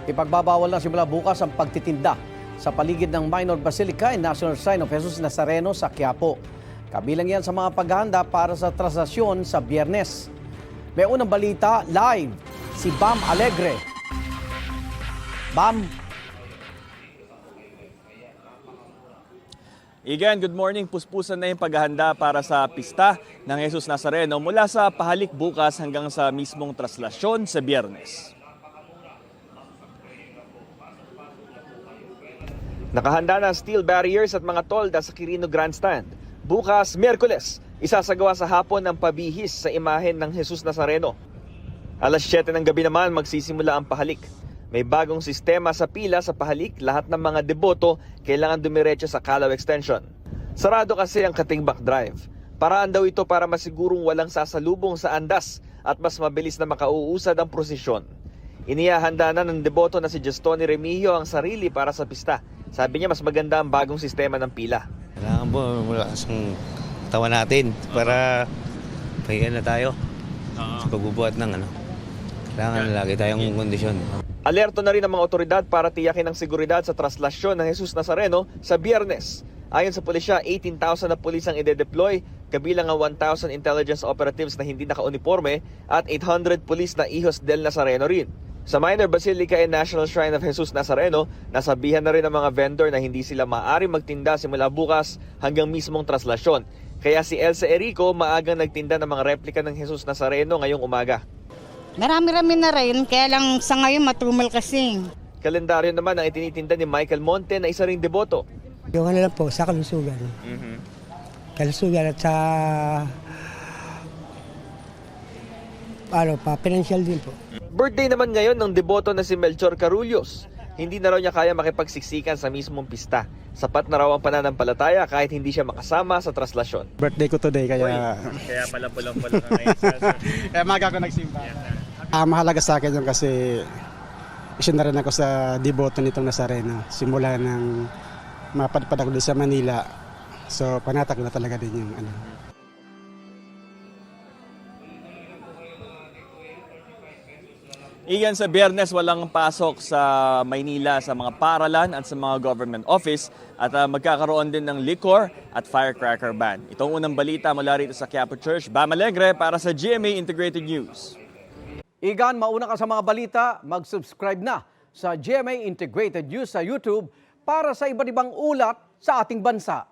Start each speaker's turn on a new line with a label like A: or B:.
A: Ipagbabawal na simula bukas ang pagtitinda sa paligid ng Minor Basilica and National Shrine of Jesus Nazareno sa Quiapo. Kabilang yan sa mga paghahanda para sa traslasyon sa Biyernes. May unang balita live si Bam Alegre. Bam.
B: Again, good morning. Puspusan na yung paghahanda para sa pista ng Jesus Nazareno mula sa pahalik bukas hanggang sa mismong traslasyon sa Biyernes. Nakahanda na steel barriers at mga tolda sa Quirino Grandstand. Bukas, Miyerkules, isasagawa sa hapon ang pabihis sa imahen ng Jesus Nazareno. Alas 7 ng gabi naman magsisimula ang pahalik. May bagong sistema sa pila sa pahalik, lahat ng mga deboto kailangan dumiretso sa Calao Extension. Sarado kasi ang Katigbak Drive. Paraan daw ito para masigurong walang sasalubong sa andas at mas mabilis na makauusad ang prosesyon. Inihahanda na ng deboto na si Gestoni Remigio ang sarili para sa pista. Sabi niya mas maganda ang bagong sistema ng pila.
C: Kailangan po malakas ang tawa natin para pahinga na tayo sa pagbubuhat ng Kailangan lagi tayong kondisyon.
B: Alerto na rin ang mga otoridad para tiyakin ang seguridad sa traslasyon ng Jesus Nazareno sa Biyernes. Ayon sa pulisya, 18,000 na pulis ang ide-deploy, kabilang ang 1,000 intelligence operatives na hindi naka-uniforme at 800 pulis na Hijos del Nazareno rin. Sa Minor Basilica and National Shrine of Jesus Nazareno, nasabihan na rin ang mga vendor na hindi sila maaari magtinda simula bukas hanggang mismong traslasyon. Kaya si Elsa Erico maagang nagtinda ng mga replika ng Jesus Nazareno ngayong umaga.
D: Marami-rami na rin, kaya lang sa ngayon matumal kasi.
B: Kalendaryo naman ang itinitinda ni Michael Monte na isa ring deboto.
E: Yung lang po, sa kalusugan. Kalusugan at sa financial din po.
B: Birthday naman ngayon ng deboto na si Melchor Carullos. Hindi na raw niya kaya makipagsiksikan sa mismong pista. Sapat na raw ang pananampalataya kahit hindi siya makasama sa traslasyon.
F: Birthday ko today kaya
B: Kaya pala pulang-pulang ka ngayon.
F: kaya maga ako nagsimba. Mahalaga sa akin yun kasi isa na rin ako sa deboto nitong Nazareno. Simula ng mapadpad ako doon sa Manila. So panatak na talaga din yung
B: Iyan sa Biyernes, walang pasok sa Maynila sa mga paaralan at sa mga government office at magkakaroon din ng liquor at firecracker ban. Itong unang balita mula rito sa Quiapo Church, Bam Alegre para sa GMA Integrated News.
A: Igan, mauna ka sa mga balita, mag-subscribe na sa GMA Integrated News sa YouTube para sa iba't ibang ulat sa ating bansa.